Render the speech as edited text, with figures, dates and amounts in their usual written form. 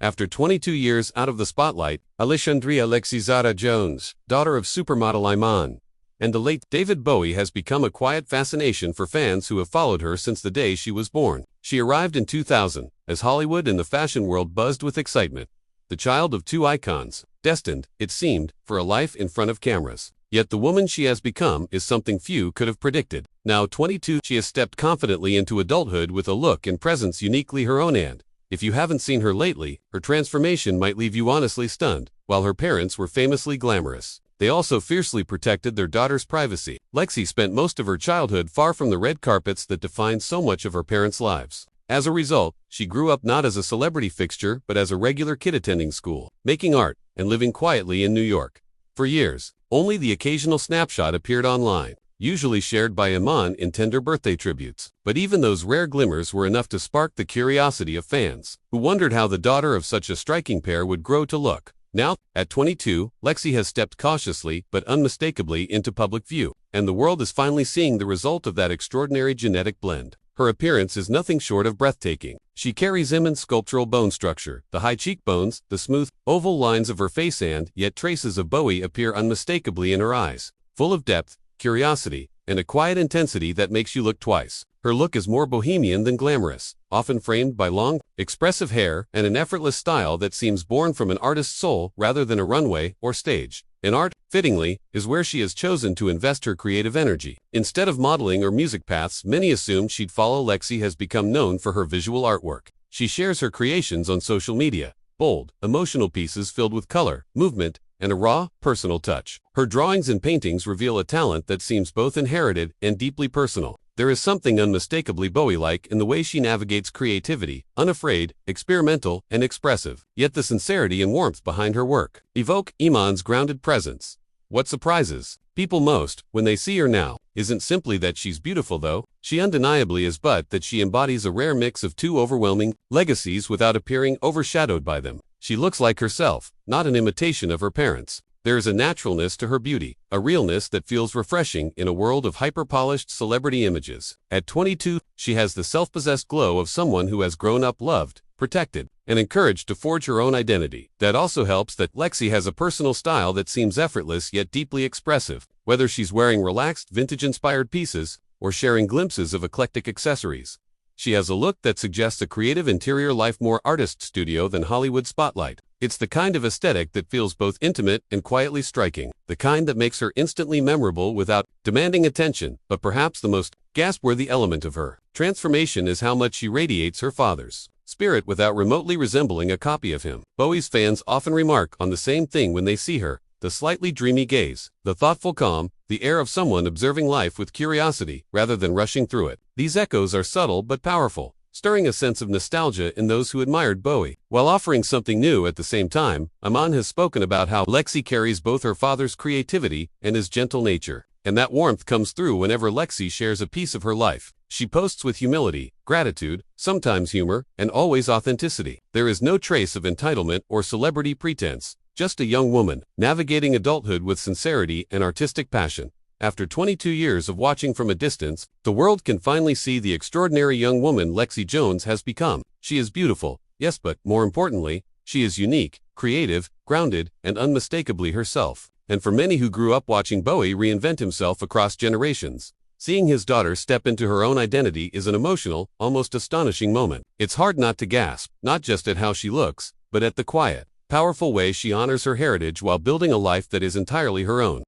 After 22 years out of the spotlight, Alexandria Lexi Zahra Jones, daughter of supermodel Iman and the late David Bowie, has become a quiet fascination for fans who have followed her since the day she was born. She arrived in 2000, as Hollywood and the fashion world buzzed with excitement. The child of two icons, destined, it seemed, for a life in front of cameras. Yet the woman she has become is something few could have predicted. Now 22, she has stepped confidently into adulthood with a look and presence uniquely her own, and if you haven't seen her lately, her transformation might leave you honestly stunned. While her parents were famously glamorous, they also fiercely protected their daughter's privacy. Lexi spent most of her childhood far from the red carpets that defined so much of her parents' lives. As a result, she grew up not as a celebrity fixture but as a regular kid attending school, making art, and living quietly in New York. For years, only the occasional snapshot appeared online, usually shared by Iman in tender birthday tributes. But even those rare glimmers were enough to spark the curiosity of fans, who wondered how the daughter of such a striking pair would grow to look. Now, at 22, Lexi has stepped cautiously but unmistakably into public view, and the world is finally seeing the result of that extraordinary genetic blend. Her appearance is nothing short of breathtaking. She carries immense sculptural bone structure, the high cheekbones, the smooth, oval lines of her face, and yet traces of Bowie appear unmistakably in her eyes, full of depth, curiosity, and a quiet intensity that makes you look twice. Her look is more bohemian than glamorous, often framed by long, expressive hair and an effortless style that seems born from an artist's soul rather than a runway or stage. And art, fittingly, is where she has chosen to invest her creative energy. Instead of modeling or music paths many assumed she'd follow, Lexi has become known for her visual artwork. She shares her creations on social media, bold, emotional pieces filled with color, movement, and a raw, personal touch. Her drawings and paintings reveal a talent that seems both inherited and deeply personal. There is something unmistakably Bowie-like in the way she navigates creativity, unafraid, experimental, and expressive. Yet the sincerity and warmth behind her work evoke Iman's grounded presence. What surprises people most, when they see her now, isn't simply that she's beautiful, though she undeniably is, but that she embodies a rare mix of two overwhelming legacies without appearing overshadowed by them. She looks like herself, not an imitation of her parents. There is a naturalness to her beauty, a realness that feels refreshing in a world of hyper-polished celebrity images. At 22, she has the self-possessed glow of someone who has grown up loved, protected, and encouraged to forge her own identity. That also helps that Lexi has a personal style that seems effortless yet deeply expressive, whether she's wearing relaxed, vintage-inspired pieces or sharing glimpses of eclectic accessories. She has a look that suggests a creative interior life, more artist studio than Hollywood spotlight. It's the kind of aesthetic that feels both intimate and quietly striking, the kind that makes her instantly memorable without demanding attention. But perhaps the most gasp-worthy element of her transformation is how much she radiates her father's spirit without remotely resembling a copy of him. Bowie's fans often remark on the same thing when they see her: the slightly dreamy gaze, the thoughtful calm, the air of someone observing life with curiosity rather than rushing through it. These echoes are subtle but powerful, stirring a sense of nostalgia in those who admired Bowie, while offering something new at the same time. Iman has spoken about how Lexi carries both her father's creativity and his gentle nature, and that warmth comes through whenever Lexi shares a piece of her life. She posts with humility, gratitude, sometimes humor, and always authenticity. There is no trace of entitlement or celebrity pretense, just a young woman navigating adulthood with sincerity and artistic passion. After 22 years of watching from a distance, the world can finally see the extraordinary young woman Lexi Jones has become. She is beautiful, yes, but more importantly, she is unique, creative, grounded, and unmistakably herself. And for many who grew up watching Bowie reinvent himself across generations, seeing his daughter step into her own identity is an emotional, almost astonishing moment. It's hard not to gasp, not just at how she looks, but at the quiet, powerful way she honors her heritage while building a life that is entirely her own.